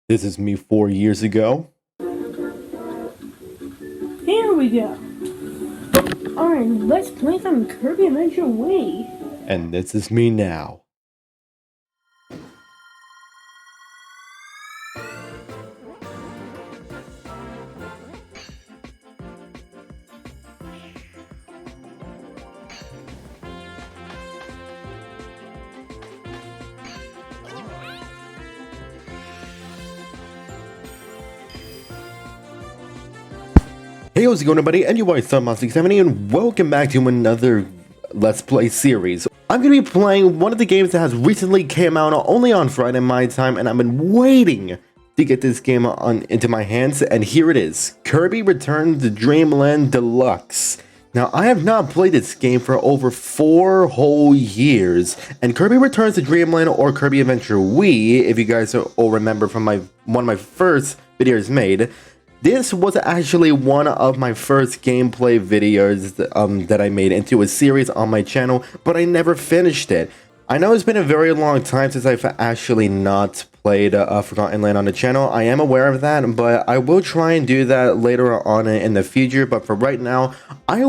This is me 4 years ago. Here we go. Alright, let's play some Kirby Adventure Wii. And this is me now. Hey, how's it going, everybody? And you are Sunmouse670, and welcome back to another Let's Play series. I'm going to be playing one of the games that has recently came out only on Friday my time, and I've been waiting to get this game into my hands, and here it is. Kirby Return to Dreamland Deluxe. Now, I have not played this game for over 4 whole years, and Kirby Returns to Dreamland or Kirby Adventure Wii, if you guys all remember from one of my first videos made, this was actually one of my first gameplay videos that I made into a series on my channel, but I never finished it. I know it's been a very long time since I've actually not played Forgotten Land on the channel. I am aware of that, but I will try and do that later on in the future. But for right now, I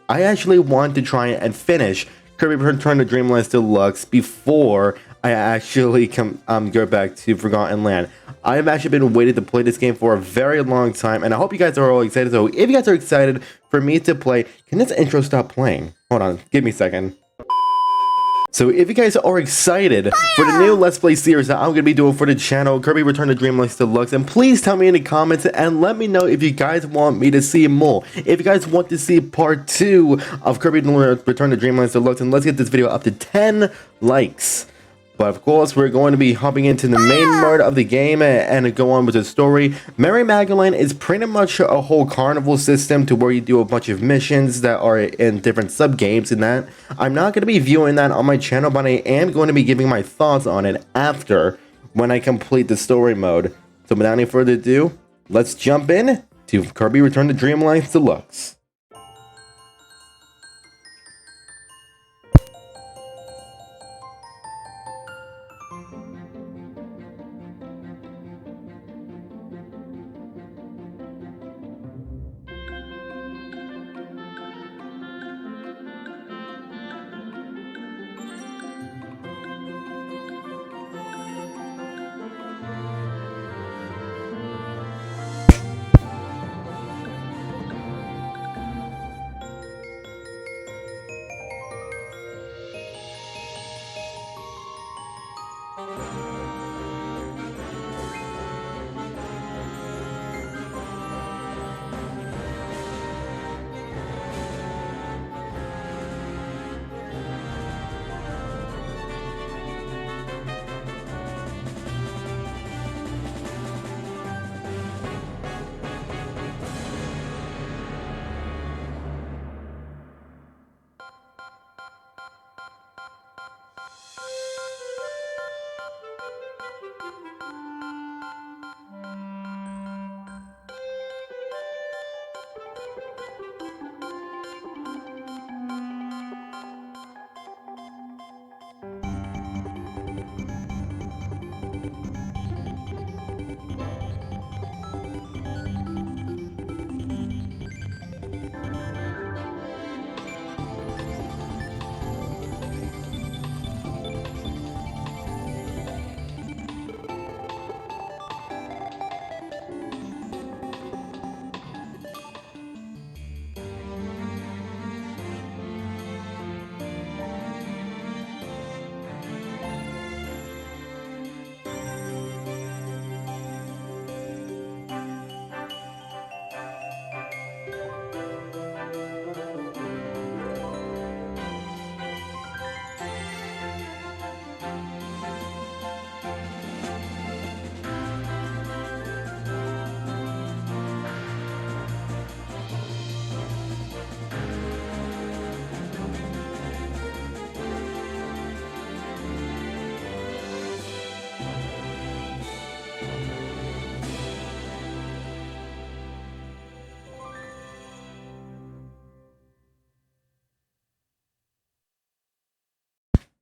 actually want to try and finish Kirby Return to Dreamland Deluxe before I actually go back to Forgotten Land. I've actually been waiting to play this game for a very long time, and I hope you guys are all excited. So if you guys are excited for me to play, can this intro stop playing? Hold on, give me a second. So if you guys are excited for the new Let's Play series that I'm going to be doing for the channel, Kirby Return to Dreamland Deluxe, and please tell me in the comments and let me know if you guys want me to see more. If you guys want to see part 2 of Kirby Return to Dreamland Deluxe, and let's get this video up to 10 likes. But of course, we're going to be hopping into the main mode of the game and go on with the story. Merry Magdalene is pretty much a whole carnival system to where you do a bunch of missions that are in different sub-games and that. I'm not going to be viewing that on my channel, but I am going to be giving my thoughts on it after when I complete the story mode. So without any further ado, let's jump in to Kirby Return to Dreamland Deluxe.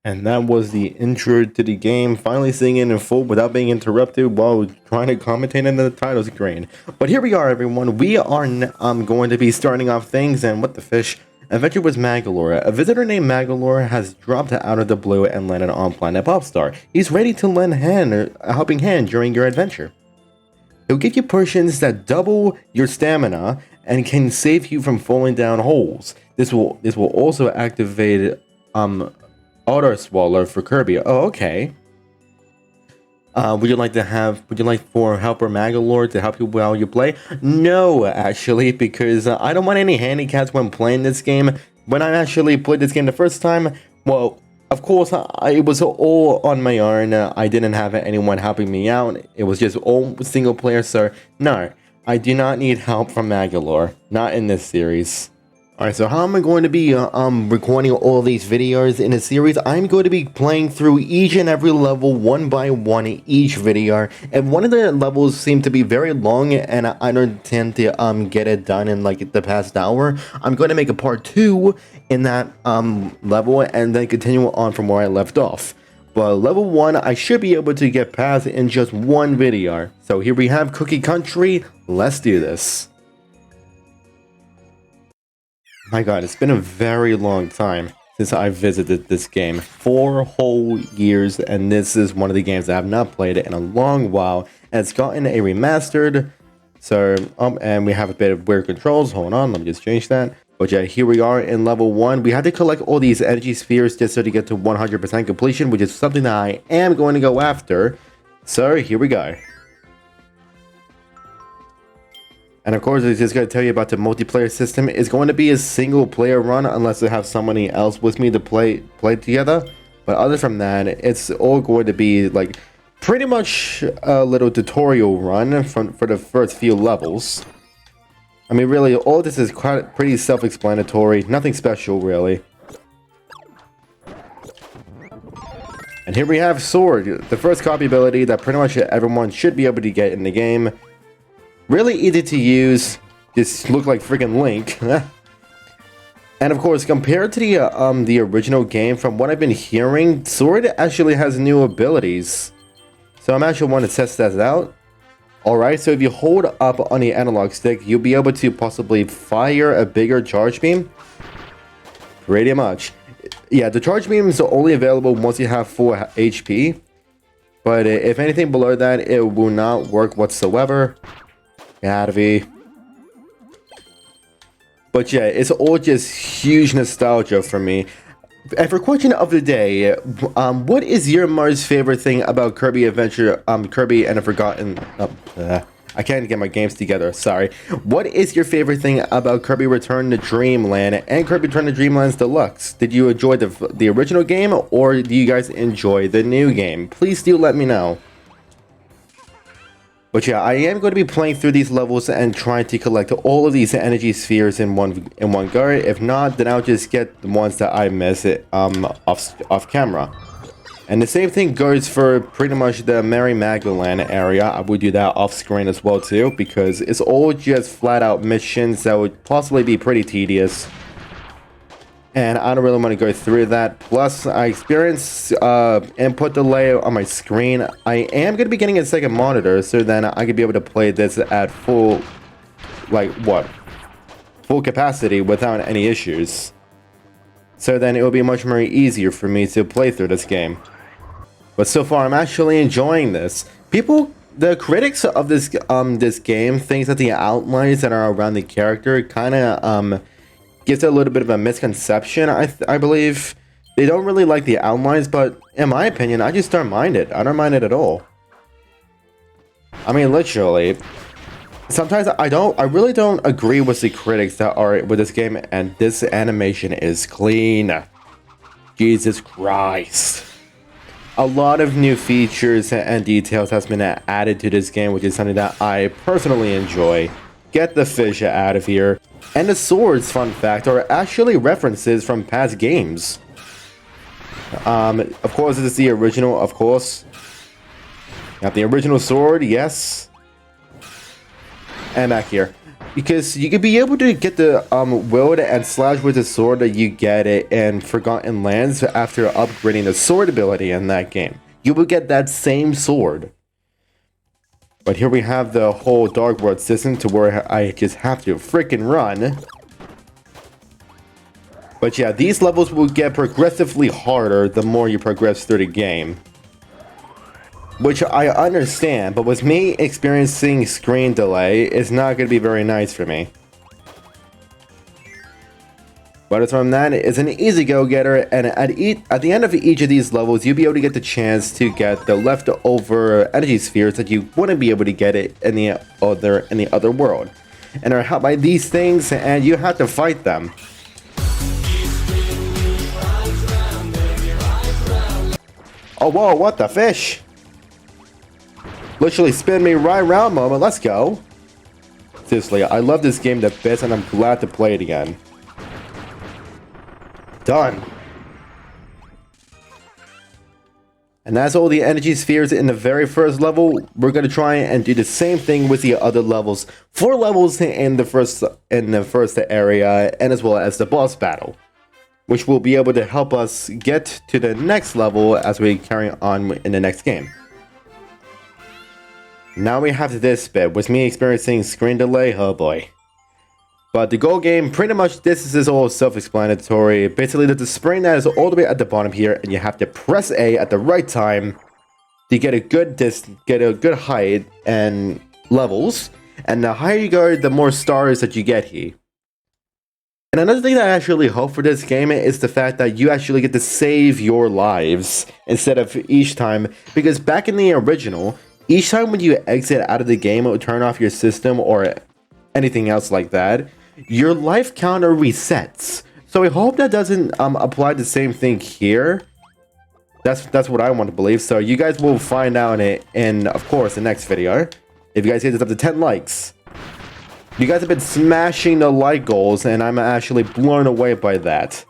And that was the intro to the game, finally seeing it in full without being interrupted while trying to commentate in the title screen. But here we are, everyone. We are going to be starting off things, and what the fish? Adventure with Magolor. A visitor named Magolor has dropped out of the blue and landed on planet Popstar. He's ready to lend a helping hand during your adventure. He'll give you potions that double your stamina and can save you from falling down holes. This will also activate Auto Swallow for Kirby. Oh, okay. Would you like for Helper Magolor to help you while you play? No, actually, because I don't want any handicaps when playing this game. When I actually played this game the first time, well, of course, I was all on my own. I didn't have anyone helping me out. It was just all single player, so no, I do not need help from Magolor. Not in this series. Alright, so how am I going to be recording all these videos in a series? I'm going to be playing through each and every level one by one each video, and one of the levels seem to be very long, and I don't tend to get it done in like the past hour. I'm going to make a part 2 in that level and then continue on from where I left off. But level 1 I should be able to get past in just one video. So here we have Cookie Country. Let's do this. My god, it's been a very long time since I visited this game. 4 whole years, and this is one of the games I have not played in a long while. And it's gotten a remastered. So, and we have a bit of weird controls. Hold on, let me just change that. But yeah, here we are in level 1. We had to collect all these energy spheres just so to get to 100% completion, which is something that I am going to go after. So, here we go. And of course, it's just going to tell you about the multiplayer system. It's going to be a single player run unless I have somebody else with me to play together. But other from that, it's all going to be like pretty much a little tutorial run for the first few levels. I mean, really, all this is pretty self-explanatory. Nothing special, really. And here we have Sword, the first copy ability that pretty much everyone should be able to get in the game. Really easy to use, just look like freaking Link. And of course, compared to the original game, from what I've been hearing, Sword actually has new abilities. So I'm actually want to test that out. Alright, so if you hold up on the analog stick, you'll be able to possibly fire a bigger charge beam. Pretty much. Yeah, the charge beams are only available once you have 4 HP. But if anything below that, it will not work whatsoever. Out of here. But yeah, it's all just huge nostalgia for me. And for question of the day, what is your most favorite thing about Kirby Adventure, Kirby and the Forgotten? I can't get my games together. Sorry. What is your favorite thing about Kirby Return to Dreamland and Kirby Return to Dreamland Deluxe? Did you enjoy the original game, or do you guys enjoy the new game? Please do let me know. But yeah, I am going to be playing through these levels and trying to collect all of these energy spheres in one go. If not, then I'll just get the ones that I miss off camera. And the same thing goes for pretty much the Merry Magdalene area. I would do that off screen as well too, because it's all just flat out missions that would possibly be pretty tedious. And I don't really want to go through that. Plus, I experienced input delay on my screen. I am going to be getting a second monitor, so then I could be able to play this at full, full capacity without any issues. So then it will be much more easier for me to play through this game. But so far, I'm actually enjoying this. The critics of this game think that the outlines that are around the character kind of gives it a little bit of a misconception, I believe. They don't really like the outlines, but in my opinion, I just don't mind it. I don't mind it at all. I mean, literally. Sometimes I really don't agree with the critics that are with this game, and this animation is clean. Jesus Christ. A lot of new features and details has been added to this game, which is something that I personally enjoy. Get the fish out of here. And the swords, fun fact, are actually references from past games. Of course, this is the original, of course. Got the original sword, yes. And back here. Because you could be able to get the wield and slash with the sword that you get it in Forgotten Lands after upgrading the sword ability in that game. You will get that same sword. But here we have the whole Dark World system to where I just have to freaking run. But yeah, these levels will get progressively harder the more you progress through the game. Which I understand, but with me experiencing screen delay, it's not going to be very nice for me. But from that, it's an easy go-getter, and at the end of each of these levels, you'll be able to get the chance to get the leftover energy spheres that you wouldn't be able to get it in the other world. And are helped by these things, and you have to fight them. Oh, whoa, what the fish? Literally spin me right around moment, let's go. Seriously, I love this game the best and I'm glad to play it again. Done. And that's all the energy spheres in the very first level. We're going to try and do the same thing with the other levels. 4 levels in the first area, and as well as the boss battle, which will be able to help us get to the next level as we carry on in the next game. Now we have this bit, with me experiencing screen delay, oh boy. But the goal game, pretty much this is all self-explanatory. Basically, there's a spring that is all the way at the bottom here, and you have to press A at the right time to get a good height and levels. And the higher you go, the more stars that you get here. And another thing that I actually hope for this game is the fact that you actually get to save your lives instead of each time. Because back in the original, each time when you exit out of the game or turn off your system or anything else like that, your life counter resets. So I hope that doesn't apply the same thing here. That's what I want to believe. So you guys will find out in, of course, the next video. If you guys hit this up to 10 likes. You guys have been smashing the like goals, and I'm actually blown away by that.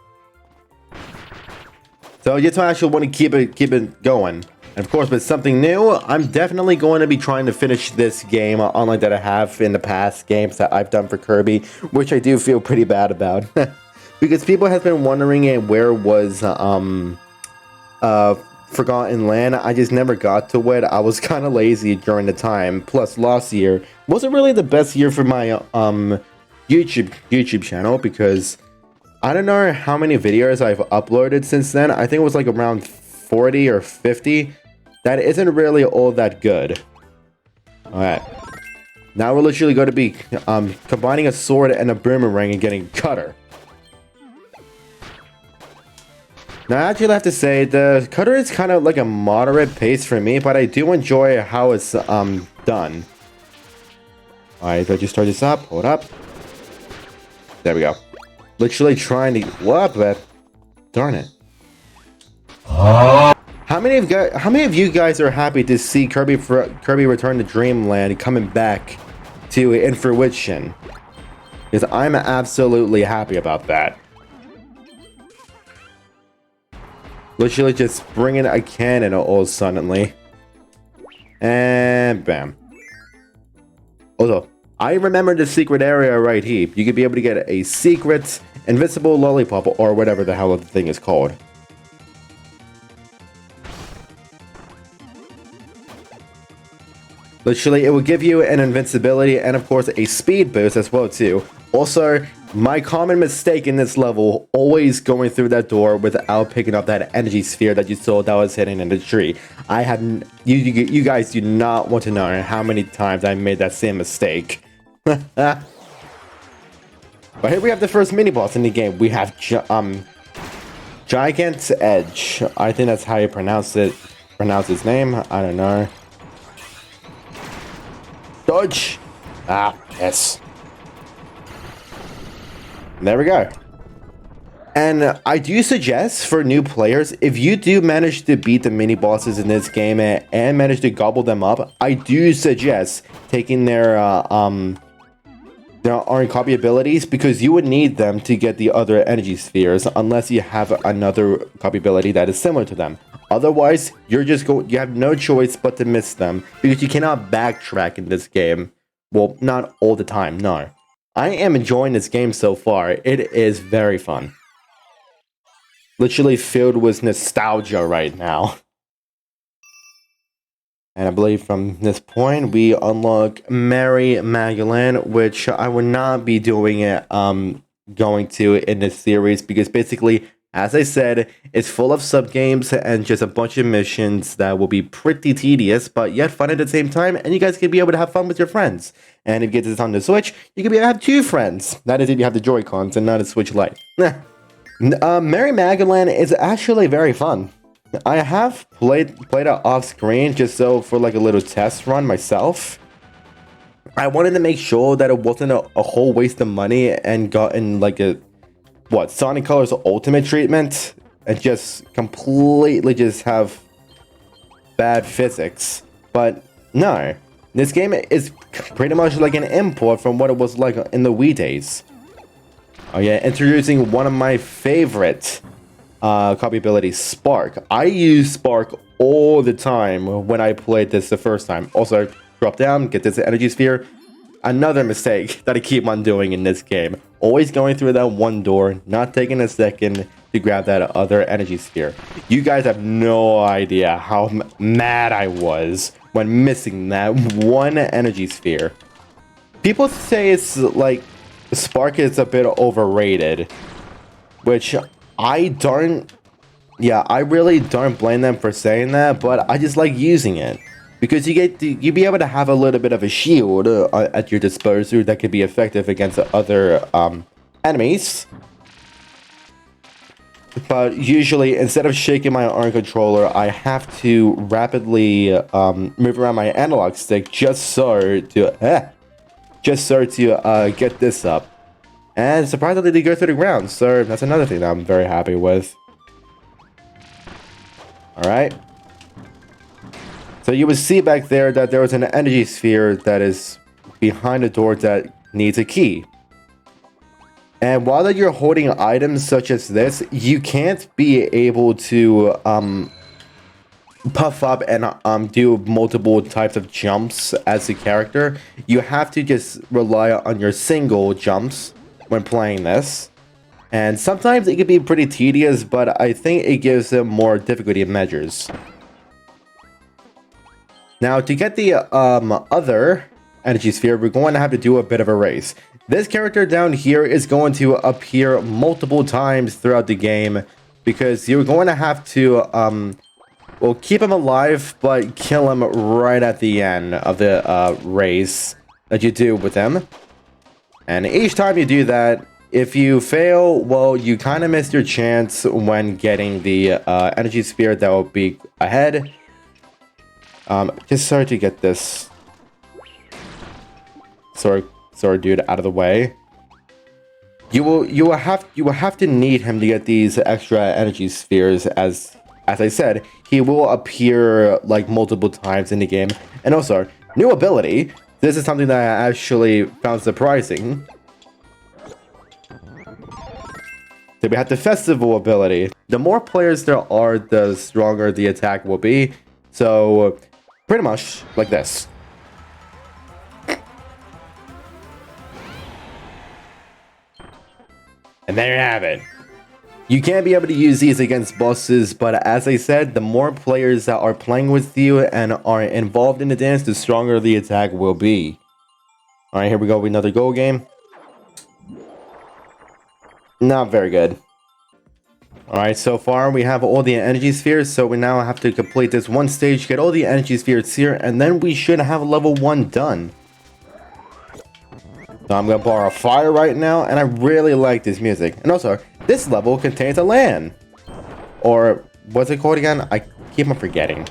So you just actually want to keep it going. And of course, with something new, I'm definitely going to be trying to finish this game unlike that I have in the past games that I've done for Kirby, which I do feel pretty bad about. Because people have been wondering where was Forgotten Land. I just never got to it. I was kind of lazy during the time. Plus, last year wasn't really the best year for my YouTube channel, because I don't know how many videos I've uploaded since then. I think it was like around 40 or 50. That isn't really all that good. Alright. Now we're literally going to be combining a sword and a boomerang and getting cutter. Now I actually have to say, the cutter is kind of like a moderate pace for me, but I do enjoy how it's done. Alright, let's just start this up. Hold up. There we go. Literally trying to... What? But darn it. How many of you guys are happy to see Kirby Return to Dreamland coming back in fruition? Because I'm absolutely happy about that. Literally just bringing a cannon all suddenly. And bam. Also, I remember the secret area right here. You could be able to get a secret invincible lollipop or whatever the hell the thing is called. Literally, it will give you an invincibility and of course a speed boost as well too. Also, my common mistake in this level, always going through that door without picking up that energy sphere that you saw that was hidden in the tree. You guys do not want to know how many times I made that same mistake. But here we have the first mini boss in the game. We have Gigant's Edge. I think that's how you pronounce his name. I don't know. Dodge! Ah, yes. There we go. And I do suggest for new players, if you do manage to beat the mini bosses in this game and manage to gobble them up, I do suggest taking their orange copy abilities, because you would need them to get the other energy spheres unless you have another copy ability that is similar to them. Otherwise, you have no choice but to miss them, because you cannot backtrack in this game. Well, not all the time, no. I am enjoying this game so far. It is very fun. Literally filled with nostalgia right now. And I believe from this point, we unlock Mary Magdalene, which I will not be doing it, going to in this series, because basically, as I said, it's full of sub-games and just a bunch of missions that will be pretty tedious, but yet fun at the same time, and you guys can be able to have fun with your friends. And if you get this on the Switch, you can be able to have 2 friends. That is if you have the Joy-Cons and not a Switch Lite. Mary Magdalene is actually very fun. I have played it off screen just so for like a little test run myself. I wanted to make sure that it wasn't a whole waste of money and gotten like a Sonic Colors Ultimate treatment and just completely just have bad physics. But no, this game is pretty much like an import from what it was like in the Wii days. Oh yeah, introducing one of my favorite copy abilities, Spark. I use Spark all the time when I played this the first time. Also, drop down, get this energy sphere. Another mistake that I keep on doing in this game. Always going through that one door, not taking a second to grab that other energy sphere. You guys have no idea how mad I was when missing that one energy sphere. People say it's like Spark is a bit overrated, which I really don't blame them for saying that, but I just like using it because you be able to have a little bit of a shield at your disposal that could be effective against other enemies. But usually, instead of shaking my arm controller, I have to rapidly move around my analog stick just so to get this up. And surprisingly, they go through the ground, so that's another thing that I'm very happy with. Alright. So you would see back there that there was an energy sphere that is behind the door that needs a key. And while that you're holding items such as this, you can't be able to puff up and do multiple types of jumps as a character. You have to just rely on your single jumps when playing this, and sometimes it can be pretty tedious, but I think it gives them more difficulty measures. Now, to get the other energy sphere, we're going to have to do a bit of a race. This character down here is going to appear multiple times throughout the game because you're going to have to keep him alive, but kill him right at the end of the race that you do with him. And each time you do that, if you fail, well, you kind of missed your chance when getting the energy sphere that will be ahead. Just sorry to get this sorry dude out of the way. You will have to need him to get these extra energy spheres. As I said, he will appear like multiple times in the game. And also, new ability. This is something that I actually found surprising. So we have the festival ability. The more players there are, the stronger the attack will be. So, pretty much like this. And there you have it. You can't be able to use these against bosses, but as I said, the more players that are playing with you and are involved in the dance, the stronger the attack will be. Alright, here we go with another goal game. Not very good. Alright, so far we have all the energy spheres, so we now have to complete this one stage, get all the energy spheres here, and then we should have level 1 done. So I'm gonna borrow fire right now, and I really like this music. And also, this level contains a LAN. Or, what's it called again? I keep on forgetting.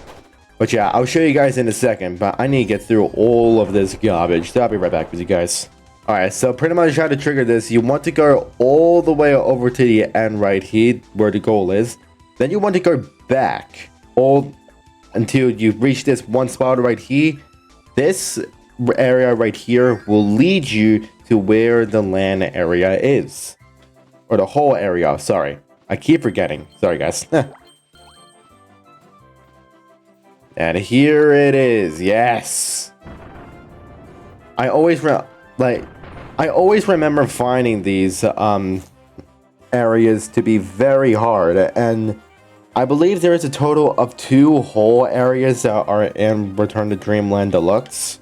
But yeah, I'll show you guys in a second, but I need to get through all of this garbage. So I'll be right back with you guys. Alright, so pretty much how to trigger this, you want to go all the way over to the end right here, where the goal is. Then you want to go back all until you reach this one spot right here. This area right here will lead you to where the LAN area is. Or the whole area, sorry. I keep forgetting. Sorry, guys. And here it is, yes! I I always remember finding these areas to be very hard, and I believe there is a total of 2 whole areas that are in Return to Dreamland Deluxe,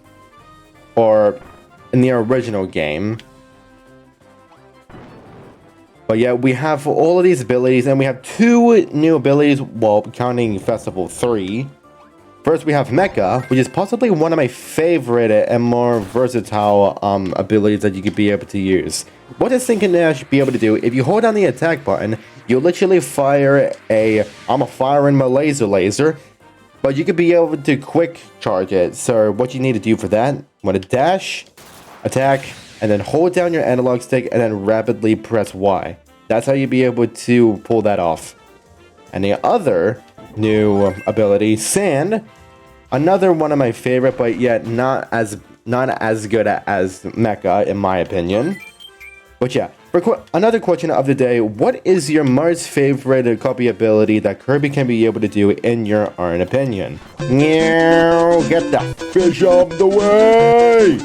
or in the original game. But yeah, we have all of these abilities, and we have 2 new abilities, well, counting Festival 3. First, we have Mecha, which is possibly one of my favorite and more versatile abilities that you could be able to use. What this thing can actually be able to do, if you hold down the attack button, you literally fire I'm firing my laser, but you could be able to quick charge it. So what you need to do for that, you want to dash, attack, and then hold down your analog stick and then rapidly press Y. That's how you'd be able to pull that off. And the other new ability, Sand, another one of my favorite, but yet not as good as Mecha in my opinion. But yeah, for another question of the day, what is your most favorite copy ability that Kirby can be able to do in your own opinion? Meow, get the fish out of the way!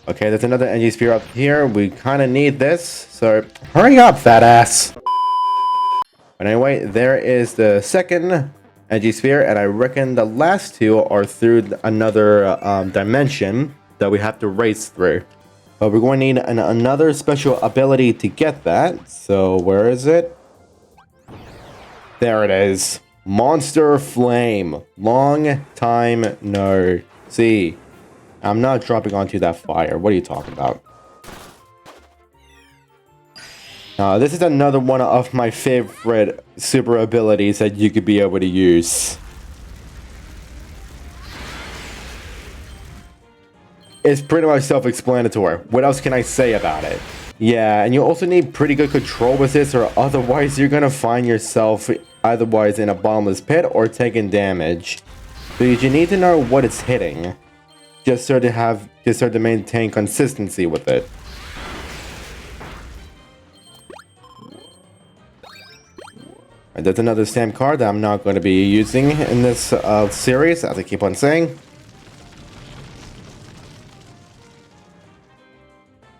Okay, there's another energy sphere up here. We kind of need this, so hurry up, fat ass! But anyway, there is the second energy sphere, and I reckon the last 2 are through another dimension that we have to race through. But we're going to need another special ability to get that. So where is it? There it is. Monster Flame. Long time no see. I'm not dropping onto that fire. What are you talking about? This is another one of my favorite super abilities that you could be able to use. It's pretty much self-explanatory. What else can I say about it? Yeah, and you also need pretty good control with this, or otherwise you're gonna find yourself otherwise in a bottomless pit or taking damage. So you need to know what it's hitting, just so to maintain consistency with it. And there's another stamp card that I'm not going to be using in this series, as I keep on saying.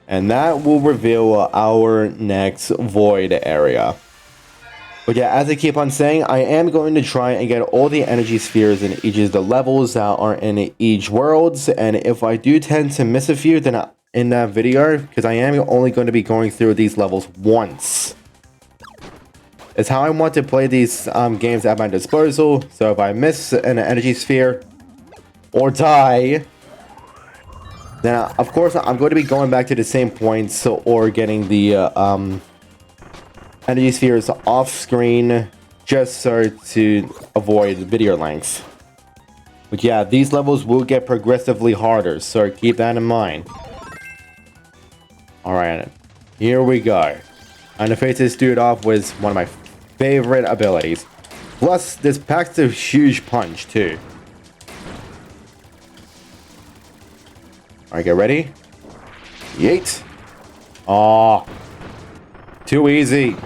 And that will reveal our next void area. But yeah, as I keep on saying, I am going to try and get all the energy spheres in each of the levels that are in each worlds. And if I do tend to miss a few, then in that video, because I am only going to be going through these levels once. It's how I want to play these games at my disposal. So if I miss an energy sphere or die, then of course I'm going to be going back to the same points or getting the energy spheres off screen just so to avoid video lengths. But yeah, these levels will get progressively harder, so keep that in mind. Alright, here we go. I'm gonna face this dude off with one of my favorite abilities. Plus, this packs a huge punch too. Alright, get ready. Yeet. Aw. Too easy.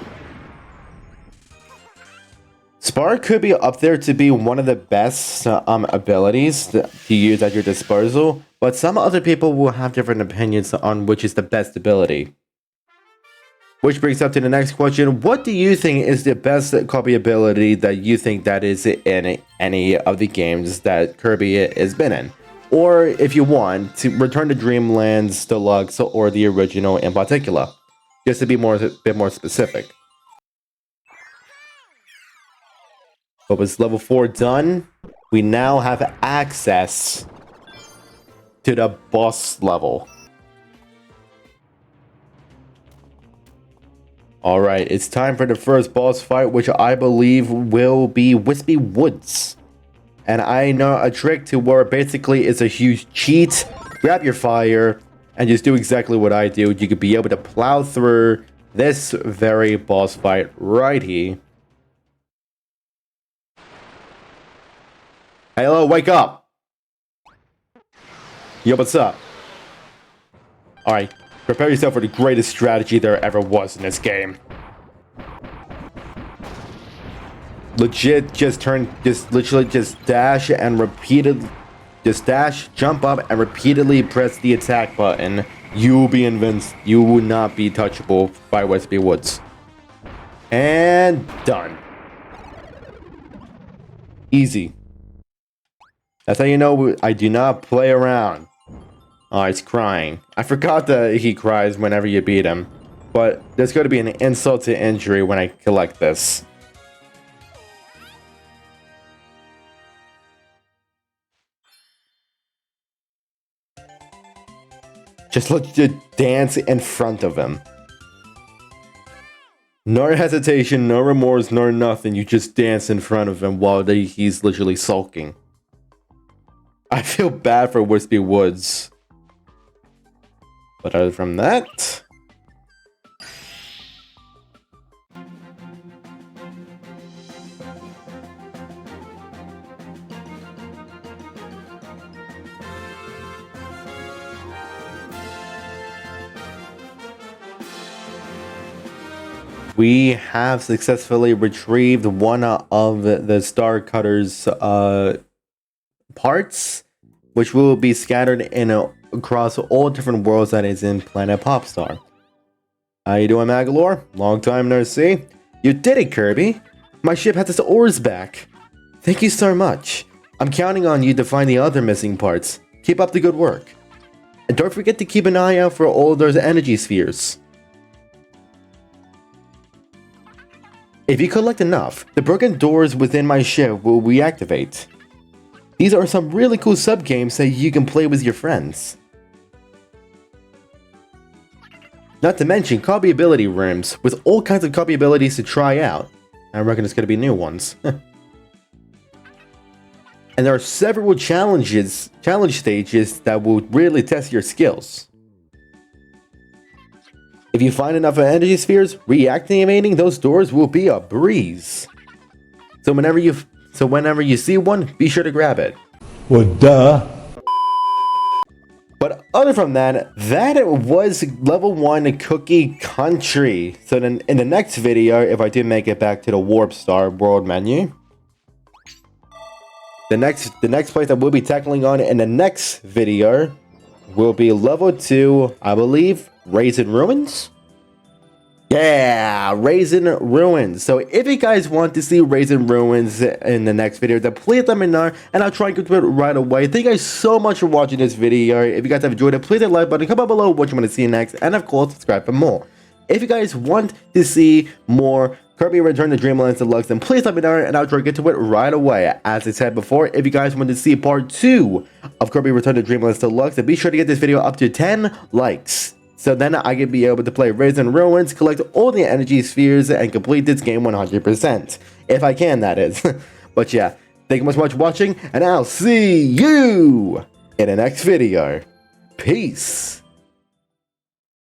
Spark could be up there to be one of the best abilities to use at your disposal, but some other people will have different opinions on which is the best ability. Which brings up to the next question. What do you think is the best copy ability that you think that is in any of the games that Kirby has been in? Or if you want, to Return to Dreamland Deluxe or the original in particular. Just to be a bit more specific. But with level 4 done, we now have access to the boss level. Alright, it's time for the first boss fight, which I believe will be Wispy Woods. And I know a trick to where basically it's a huge cheat. Grab your fire and just do exactly what I do. You could be able to plow through this very boss fight right here. Hello, wake up! Yo, what's up? Alright, prepare yourself for the greatest strategy there ever was in this game. Legit, literally just dash and repeatedly, just dash, jump up, and repeatedly press the attack button You will be invincible. You will not be touchable by Wispy Woods. And done. Easy. That's how you know I do not play around. Oh, he's crying. I forgot that he cries whenever you beat him. But there's going to be an insult to injury when I collect this. Just look to dance in front of him. No hesitation, no remorse, no nothing. You just dance in front of him while he's literally sulking. I feel bad for Wispy Woods. But other from that... we have successfully retrieved one of the Star Cutter's parts, which will be scattered across all different worlds that is in Planet Popstar. How you doing, Magalore? Long time no see. You did it, Kirby. My ship has its oars back. Thank you so much. I'm counting on you to find the other missing parts. Keep up the good work. And don't forget to keep an eye out for all those energy spheres. If you collect enough, the broken doors within my ship will reactivate. These are some really cool sub-games that you can play with your friends. Not to mention copy ability rooms with all kinds of copy abilities to try out. I reckon it's going to be new ones. And there are several challenge stages that will really test your skills. If you find enough energy spheres, reactivating those doors will be a breeze. So whenever you see one, be sure to grab it. Well, duh. But other from that was level 1 Cookie Country. So then in the next video, if I do make it back to the Warp Star world menu, the next place that we'll be tackling on in the next video will be level 2, I believe, Raisin Ruins? Yeah, Raisin Ruins. So if you guys want to see Raisin Ruins in the next video, then please let me know, and I'll try and get to it right away. Thank you guys so much for watching this video. If you guys have enjoyed it, please hit the like button, comment below what you want to see next, and of course, subscribe for more. If you guys want to see more Kirby Return to Dreamland Deluxe, then please let me know, and I'll try to get to it right away. As I said before, if you guys want to see part 2 of Kirby Return to Dreamland Deluxe, then be sure to get this video up to 10 likes. So then I can be able to play Raisin Ruins, collect all the energy spheres, and complete this game 100%. If I can, that is. But yeah, thank you so much for watching, and I'll see you in the next video. Peace.